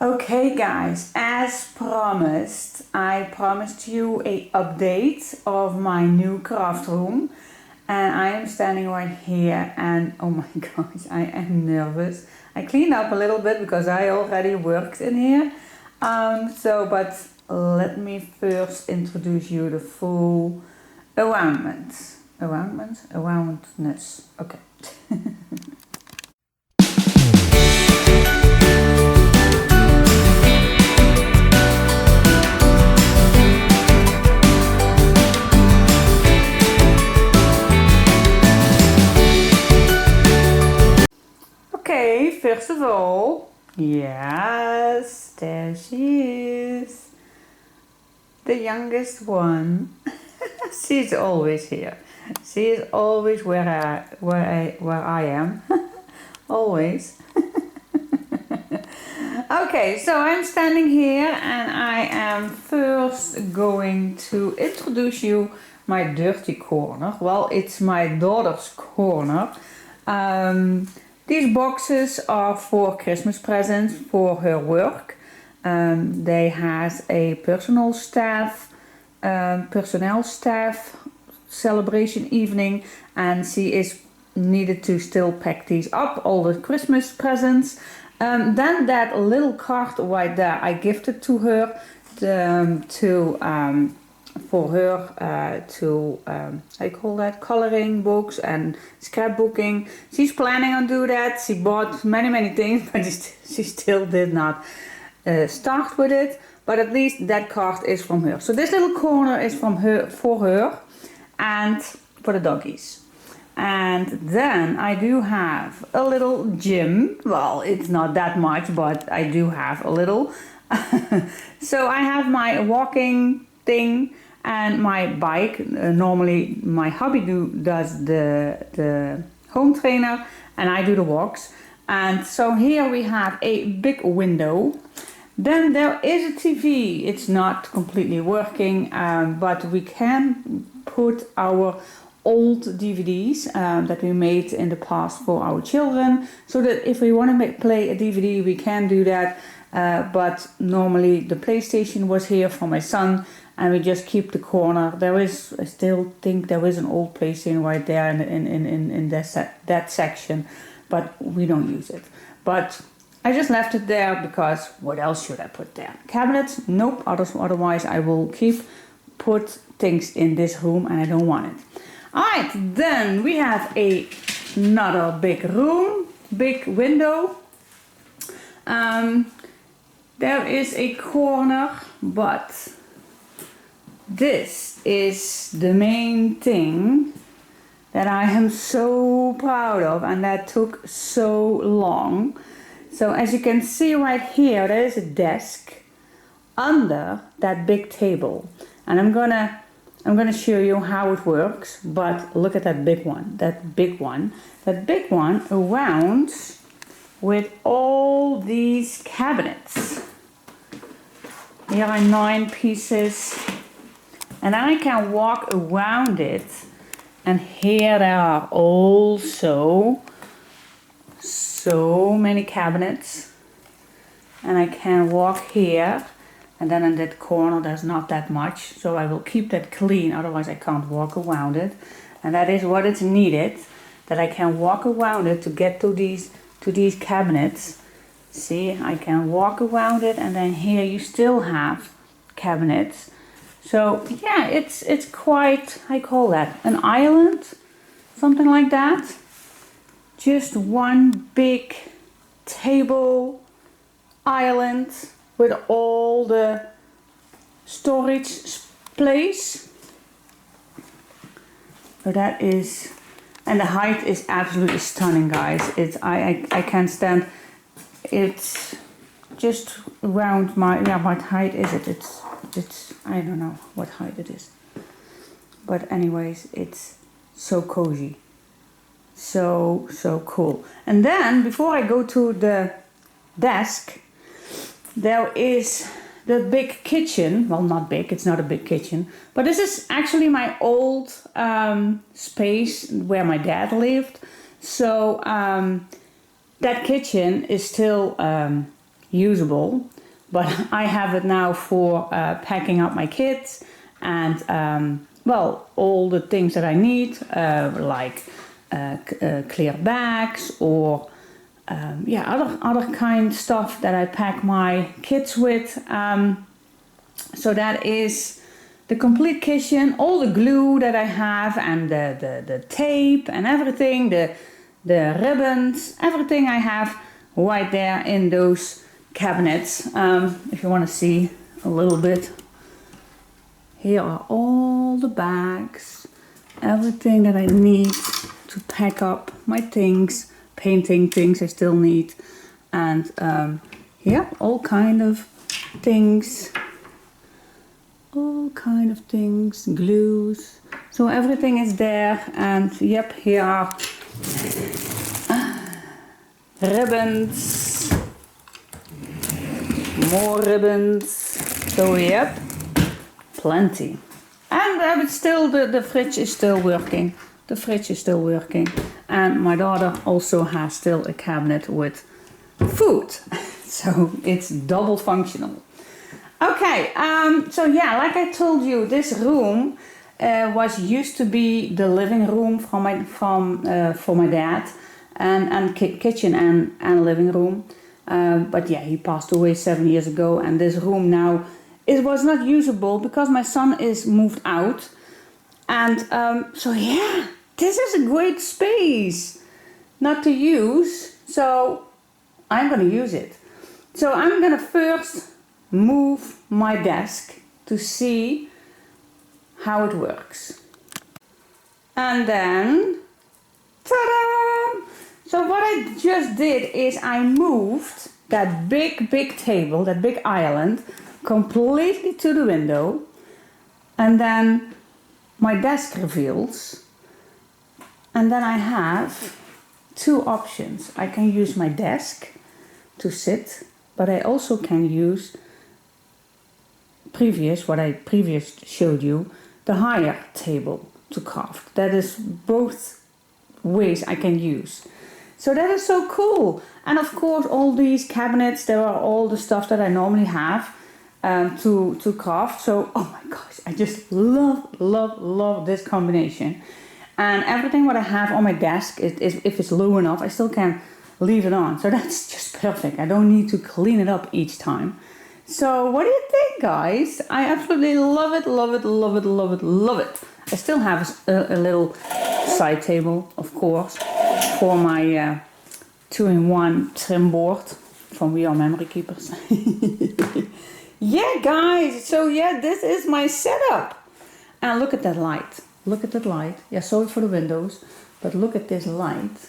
Okay guys, as promised, I promised you a update of my new craft room, and I am standing right here and oh my gosh, I am nervous. I cleaned up a little bit because I already worked in here. But let me first introduce you the full aroundness. Okay. Okay, first of all, yes, there she is. The youngest one. She's always here. She is always where I am. Always. Okay, so I'm standing here and I am first going to introduce you my dirty corner. Well, it's my daughter's corner. These boxes are for Christmas presents for her work. They has a personnel staff celebration evening, and she is needed to still pack these up, all the Christmas presents. Then that little card right there, I gifted to her for her I call that coloring books and scrapbooking. She's planning on do that. She bought many things, but she still did not start with it. But at least that card is from her. So this little corner is from her, for her, and for the doggies. And then I do have a little gym. Well, it's not that much, but I do have a little. So I have my walking thing and my bike. Normally my hubby does the home trainer and I do the walks. And so here we have a big window. Then there is a TV. It's not completely working, but we can put our old DVDs that we made in the past for our children, so that if we want to play a DVD, we can do that. But normally the PlayStation was here for my son, and we just keep the corner. I still think there is an old PlayStation right there in that section, but we don't use it. But I just left it there because what else should I put there? Cabinets? Nope. Otherwise I will put things in this room and I don't want it. Alright, then we have another big room, big window. There is a corner, but this is the main thing that I am so proud of, and that took so long. So as you can see right here, there is a desk under that big table, and I'm gonna show you how it works. But look at that big one, around with all these cabinets. Here are 9 pieces, and I can walk around it, and here there are also so many cabinets, and I can walk here, and then in that corner there's not that much, so I will keep that clean, otherwise I can't walk around it. And that is what is needed, that I can walk around it to get to these cabinets. See, I can walk around it, and then here you still have cabinets. So yeah, it's quite, I call that an island, something like that. Just one big table island with all the storage place. So that is, and the height is absolutely stunning, guys. I can't stand. It's just around what height is it? It's I don't know what height it is. But anyways, it's so cozy. So cool. And then before I go to the desk, there is the big kitchen. Well, not big, it's not a big kitchen, but this is actually my old space where my dad lived. So that kitchen is still usable, but I have it now for packing up my kids and well, all the things that I need, like clear bags or other kind of stuff that I pack my kids with. So that is the complete kitchen, all the glue that I have and the tape and everything, the ribbons, everything I have right there in those cabinets. If you want to see a little bit, here are all the bags, everything that I need to pack up my things, painting things I still need, and all kind of things, glues. So everything is there, and yep, here are ribbons, more ribbons. So yep, plenty. And it's still the fridge is still working. The fridge is still working, and my daughter also has still a cabinet with food, so it's double functional. Okay, so yeah, like I told you, this room was used to be the living room for my dad, and kitchen and living room. But yeah, he passed away 7 years ago, and this room now it was not usable because my son is moved out, and so yeah, this is a great space not to use, so I'm gonna use it. So I'm gonna first move my desk to see how it works, and then ta-da! So what I just did is I moved that big table, that big island, completely to the window, and then my desk reveals, and then I have two options. I can use my desk to sit, but I also can use what I previously showed you, the higher table to craft. That is both ways I can use. So that is so cool. And of course all these cabinets, there are all the stuff that I normally have to craft. So oh my gosh, I just love this combination. And everything what I have on my desk, if it's low enough, I still can leave it on. So that's just perfect. I don't need to clean it up each time. So what do you think, guys? I absolutely love it. I still have a little side table, of course, for my 2-in-1 trim board from We Are Memory Keepers. Yeah, guys. So yeah, this is my setup. And look at that light. Look at that light. Yeah, sorry for the windows, but look at this light.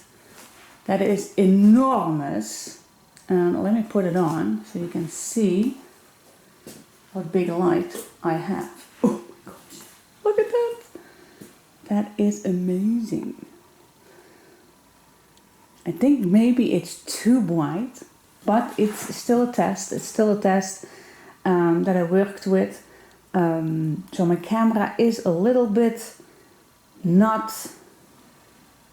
That is enormous. And let me put it on so you can see what big light I have. Oh my gosh, look at that. That is amazing. I think maybe it's too bright, but it's still a test. It's still a test that I worked with. So my camera is a little bit not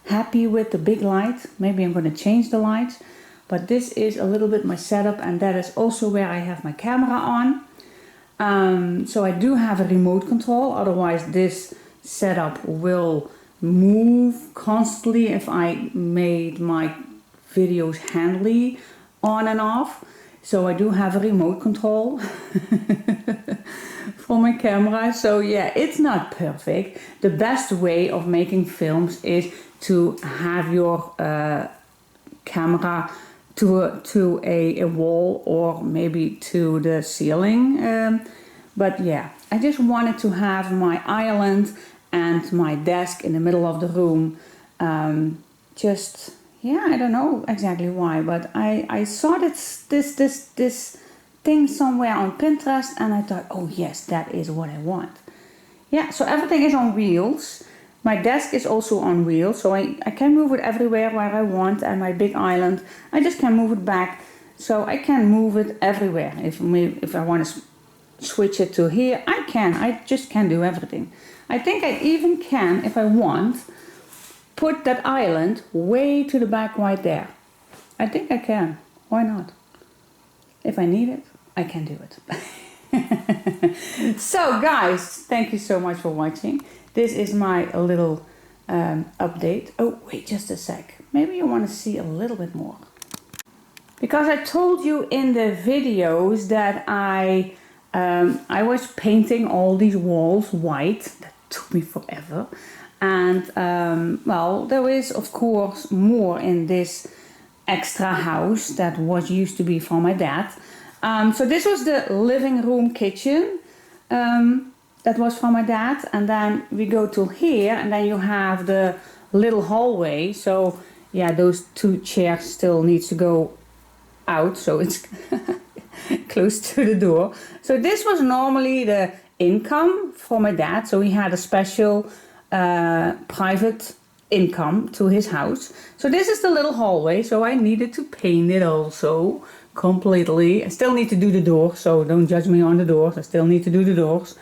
happy with the big light. Maybe I'm going to change the lights, but this is a little bit my setup, and that is also where I have my camera on. So I do have a remote control, otherwise this setup will move constantly if I made my videos handily on and off. So I do have a remote control for my camera. So yeah, it's not perfect. The best way of making films is to have your camera to a wall or maybe to the ceiling. But yeah, I just wanted to have my island and my desk in the middle of the room. Yeah, I don't know exactly why, but I saw this thing somewhere on Pinterest, and I thought, oh yes, that is what I want. Yeah, so everything is on wheels. My desk is also on wheels, so I can move it everywhere where I want, and my big island, I just can move it back, so I can move it everywhere. If I want to switch it to here, I just can do everything. I think I even can, if I want, put that island way to the back right there. I think I can. Why not? if I need it, I can do it. So guys, thank you so much for watching. This is my little update. Oh, wait just a sec. Maybe you want to see a little bit more. Because I told you in the videos that I was painting all these walls white. That took me forever. And well, there is of course more in this extra house that was used to be for my dad. So this was the living room kitchen that was for my dad, and then we go to here, and then you have the little hallway. So yeah, those 2 chairs still needs to go out, so it's close to the door. So this was normally the income for my dad, so he had a special private income to his house. So this is the little hallway, so I needed to paint it also completely. I still need to do the door, so don't judge me on the doors. I still need to do the doors.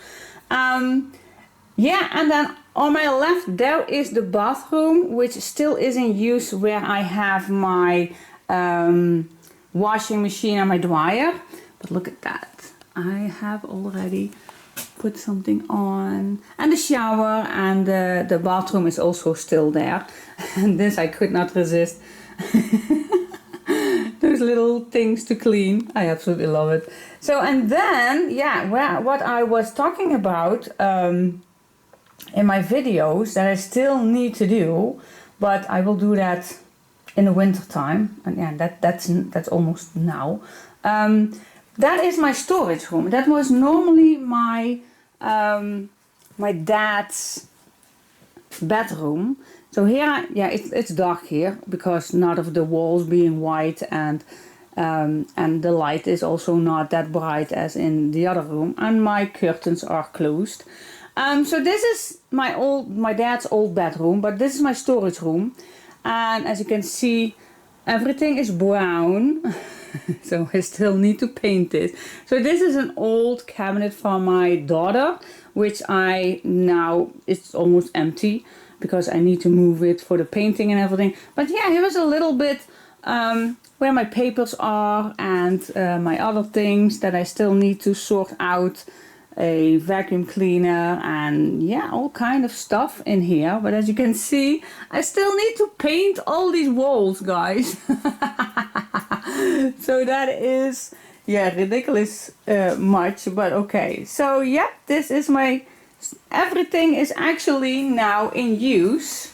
Yeah, and then on my left there is the bathroom, which still is in use, where I have my washing machine and my dryer. But look at that, I have already put something on, and the shower, and the bathroom is also still there. And this I could not resist. Those little things to clean, I absolutely love it. So, and then yeah, what I was talking about in my videos that I still need to do, but I will do that in the winter time, and yeah, that's almost now. That is my storage room. That was normally my my dad's bedroom. So here, yeah, it's dark here because not of the walls being white, and the light is also not that bright as in the other room, and my curtains are closed. So this is my dad's old bedroom, but this is my storage room, and as you can see, everything is brown. So I still need to paint it. So this is an old cabinet from my daughter, which it's almost empty because I need to move it for the painting and everything. But yeah, here is a little bit where my papers are, and my other things that I still need to sort out, a vacuum cleaner, and yeah, all kind of stuff in here. But as you can see, I still need to paint all these walls, guys. So that is, yeah, ridiculous much, but okay. So yeah, this is everything is actually now in use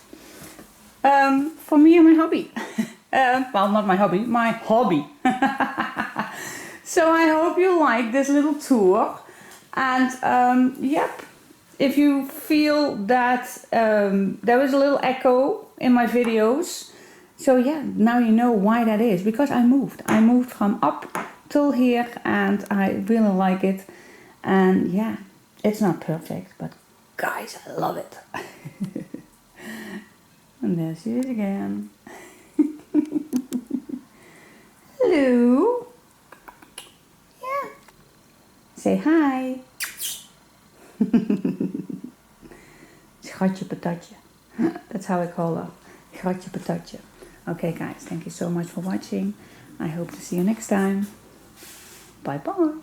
for me and my hobby. Well, not my hobby, my hobby. So I hope you like this little tour. And yep, if you feel that there was a little echo in my videos, so yeah, now you know why that is, because I moved from up till here, and I really like it. And yeah, it's not perfect, but guys, I love it. And there she is again. Hello. Yeah. Say hi. Schatje patatje. That's how I call her. Schatje patatje. Okay guys, thank you so much for watching. I hope to see you next time. Bye bye.